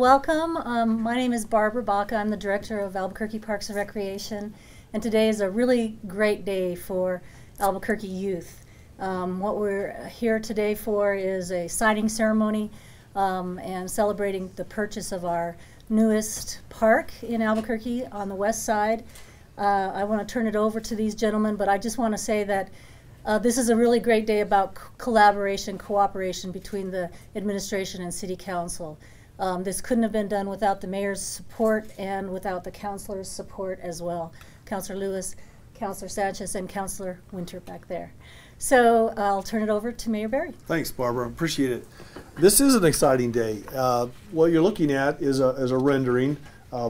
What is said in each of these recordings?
welcome. My name is Barbara Baca. I'm the Director of Albuquerque Parks and Recreation, and today is a really great day for Albuquerque youth. What we're here today for is a signing ceremony and celebrating the purchase of our newest park in Albuquerque on the west side. I want to turn it over to these gentlemen, but I just want to say that this is a really great day about collaboration, cooperation between the administration and City Council. This couldn't have been done without the mayor's support and without the councilor's support as well. Councilor Lewis, Councilor Sanchez, and Councilor Winter back there. So I'll turn it over to Mayor Berry. Thanks, Barbara. Appreciate it. This is an exciting day. What you're looking at is a rendering,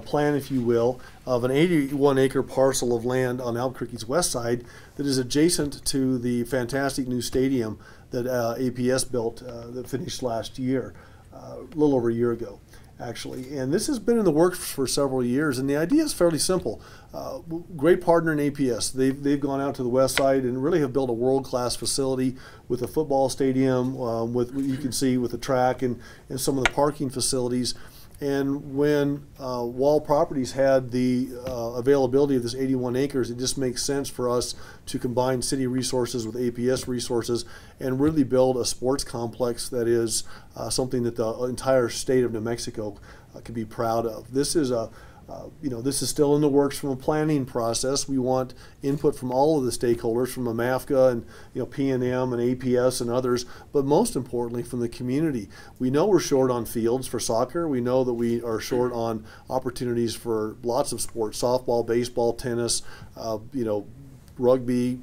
plan, if you will, of an 81-acre parcel of land on Albuquerque's west side that is adjacent to the fantastic new stadium that APS built that finished last year. A little over a year ago, actually. And this has been in the works for several years, and the idea is fairly simple. Great partner in APS. They've gone out to the west side and really have built a world-class facility with a football stadium, with you can see with the track and some of the parking facilities. And when Wall Properties had the availability of this 81 acres, it just makes sense for us to combine city resources with APS resources and really build a sports complex that is something that the entire state of New Mexico can be proud of. This is this is still in the works from a planning process. We want input from all of the stakeholders, from AMAFCA and P&M and APS and others, but most importantly from the community. We know we're short on fields for soccer. We know that we are short on opportunities for lots of sports: softball, baseball, tennis, rugby,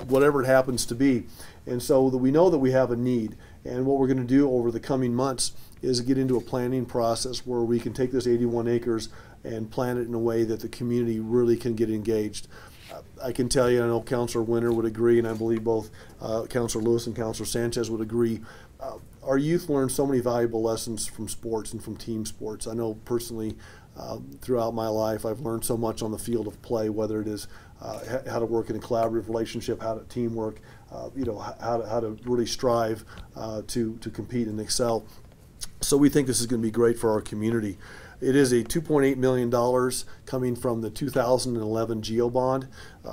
whatever it happens to be. And so we know that we have a need. And what we're going to do over the coming months is get into a planning process where we can take this 81 acres and plan it in a way that the community really can get engaged. I can tell you, I know Councilor Winter would agree, and I believe both Councilor Lewis and Councilor Sanchez would agree. Our youth learn so many valuable lessons from sports and from team sports. I know personally throughout my life I've learned so much on the field of play, whether it is how to work in a collaborative relationship, how to teamwork, how to really strive to compete and excel. So we think this is going to be great for our community. It is a $2.8 million coming from the 2011 GEO bond.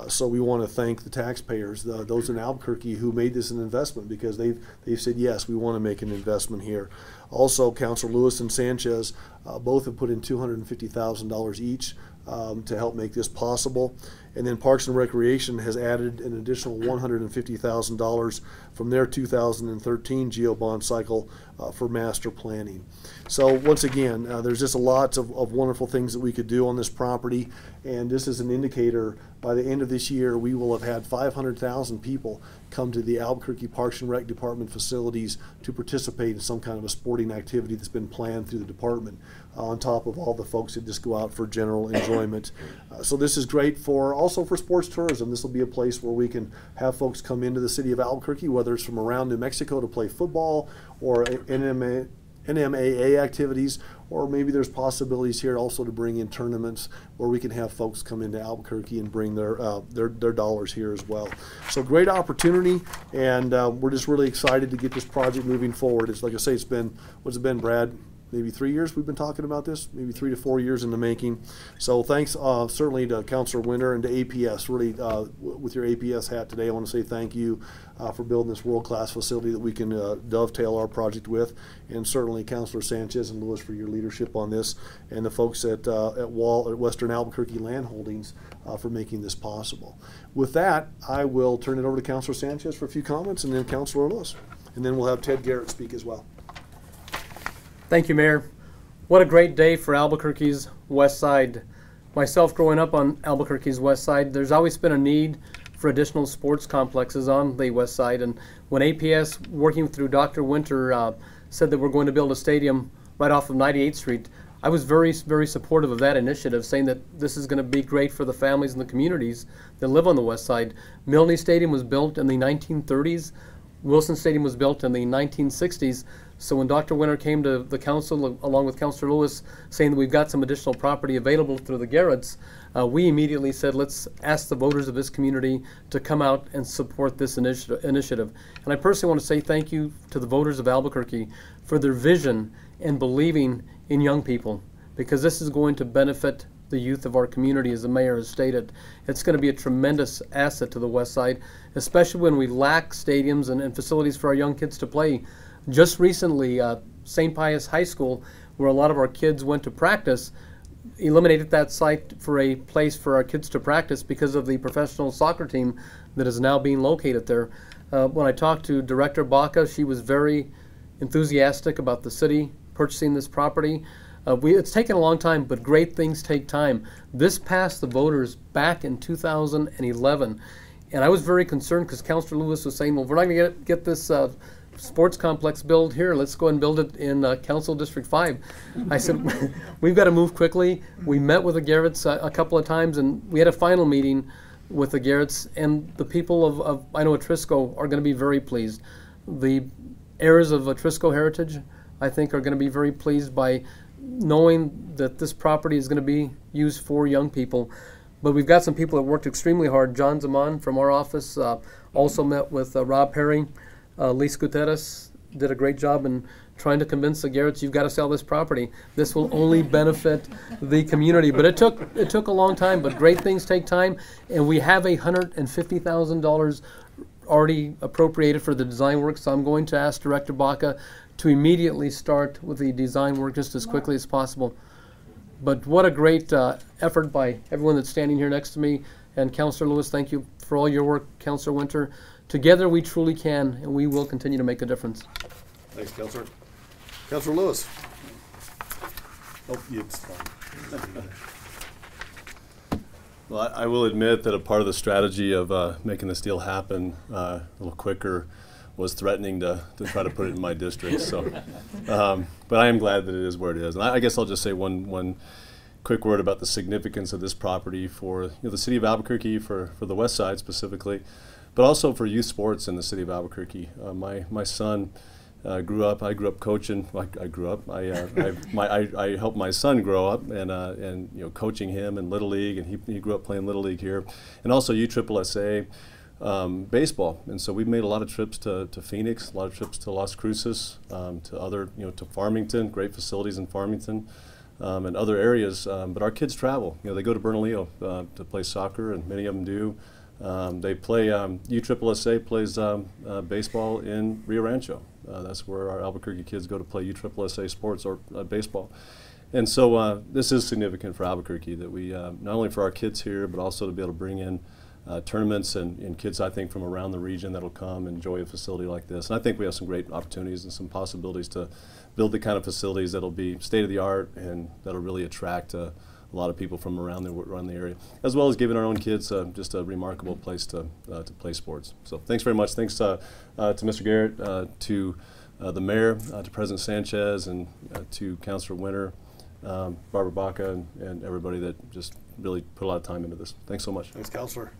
So we want to thank the taxpayers, those in Albuquerque who made this an investment, because they've said, yes, we want to make an investment here. Also, Councilor Lewis and Sanchez both have put in $250,000 each to help make this possible. And then Parks and Recreation has added an additional $150,000 from their 2013 GEO bond cycle for master planning. So once again, there's just lots of wonderful things that we could do on this property, and this is an indicator. By the end of this year, we will have had 500,000 people come to the Albuquerque Parks and Rec Department facilities to participate in some kind of a sporting activity that's been planned through the department, on top of all the folks that just go out for general enjoyment. So this is great also for sports tourism. This will be a place where we can have folks come into the city of Albuquerque, whether it's from around New Mexico to play football or NMAA activities, or maybe there's possibilities here also to bring in tournaments where we can have folks come into Albuquerque and bring their dollars here as well. So great opportunity, and we're just really excited to get this project moving forward. It's like I say, it's been, what's it been, Brad? Maybe 3 years we've been talking about this, maybe 3 to 4 years in the making. So thanks certainly to Councilor Winter and to APS. Really, with your APS hat today, I want to say thank you for building this world-class facility that we can dovetail our project with, and certainly Councilor Sanchez and Lewis for your leadership on this, and the folks at Western Albuquerque Land Holdings for making this possible. With that, I will turn it over to Councilor Sanchez for a few comments, and then Councilor Lewis, and then we'll have Ted Garrett speak as well. Thank you, Mayor. What a great day for Albuquerque's west side. Myself, growing up on Albuquerque's west side, there's always been a need for additional sports complexes on the west side. And when APS, working through Dr. Winter, said that we're going to build a stadium right off of 98th Street, I was very, very supportive of that initiative, saying that this is going to be great for the families and the communities that live on the west side. Milne Stadium was built in the 1930s. Wilson Stadium was built in the 1960s. So when Dr. Winter came to the council, along with Councilor Lewis, saying that we've got some additional property available through the Garretts, we immediately said, let's ask the voters of this community to come out and support this initiative. And I personally want to say thank you to the voters of Albuquerque for their vision and believing in young people, because this is going to benefit the youth of our community, as the mayor has stated. It's going to be a tremendous asset to the west side, especially when we lack stadiums and facilities for our young kids to play. Just recently, St. Pius High School, where a lot of our kids went to practice, eliminated that site for a place for our kids to practice because of the professional soccer team that is now being located there. When I talked to Director Baca, she was very enthusiastic about the city purchasing this property. It's taken a long time, but great things take time. This passed the voters back in 2011, and I was very concerned because Councilor Lewis was saying, well, we're not going to get this sports complex built here. Let's go and build it in Council District 5. I said, we've got to move quickly. We met with the Garretts a couple of times, and we had a final meeting with the Garretts, and the people of I know Atrisco are going to be very pleased. The heirs of Atrisco heritage, I think, are going to be very pleased by knowing that this property is going to be used for young people. But we've got some people that worked extremely hard. John Zaman from our office also met with Rob Perry. Lise Guterres did a great job in trying to convince the Garretts, you've got to sell this property. This will only benefit the community. But it took a long time, but great things take time. And we have $150,000 already appropriated for the design work, so I'm going to ask Director Baca to immediately start with the design work just as quickly as possible. But what a great effort by everyone that's standing here next to me. And Councilor Lewis, thank you for all your work, Councilor Winter. Together we truly can, and we will continue to make a difference. Thanks, Councilor. Councilor Lewis. Oh, it's fine. Well, I will admit that a part of the strategy of making this deal happen a little quicker was threatening to try to put it in my district. So, but I am glad that it is where it is. And I guess I'll just say one quick word about the significance of this property for the city of Albuquerque, for the west side specifically, but also for youth sports in the city of Albuquerque. My son grew up. I grew up coaching. I grew up. I helped my son grow up, and coaching him in Little League, and he grew up playing Little League here, and also USSSA. Baseball, and so we've made a lot of trips to Phoenix, a lot of trips to Las Cruces, to other, to Farmington, great facilities in Farmington, and other areas. But our kids travel. They go to Bernalillo to play soccer, and many of them do. They play. USSSA plays baseball in Rio Rancho. That's where our Albuquerque kids go to play USSSA sports or baseball. And so this is significant for Albuquerque, that we not only for our kids here, but also to be able to bring in tournaments and kids, I think, from around the region that'll come and enjoy a facility like this. And I think we have some great opportunities and some possibilities to build the kind of facilities that'll be state-of-the-art and that'll really attract a lot of people from around the area, as well as giving our own kids just a remarkable place to play sports. So thanks very much. Thanks to Mr. Garrett, to the mayor, to President Sanchez, and to Councilor Winter, Barbara Baca, and everybody that just really put a lot of time into this. Thanks so much. Thanks, Councilor.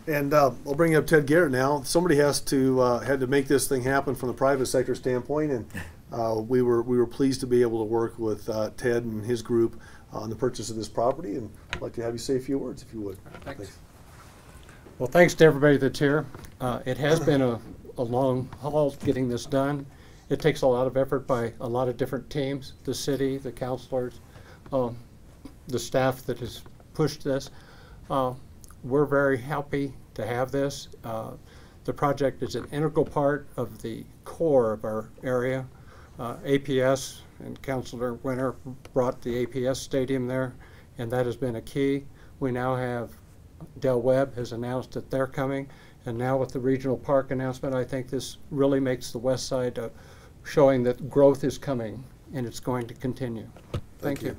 And I'll bring up Ted Garrett now. Somebody had to make this thing happen from the private sector standpoint, and we were pleased to be able to work with Ted and his group on the purchase of this property. And I'd like to have you say a few words, if you would. Thanks. Well, thanks to everybody that's here. It has been a long haul getting this done. It takes a lot of effort by a lot of different teams, the city, the councilors, the staff that has pushed this. We're very happy to have this. The project is an integral part of the core of our area. APS and Councilor Winter brought the APS Stadium there, and that has been a key. We now have Del Webb has announced that they're coming, and now with the regional park announcement, I think this really makes the west side showing that growth is coming and it's going to continue. Thank you.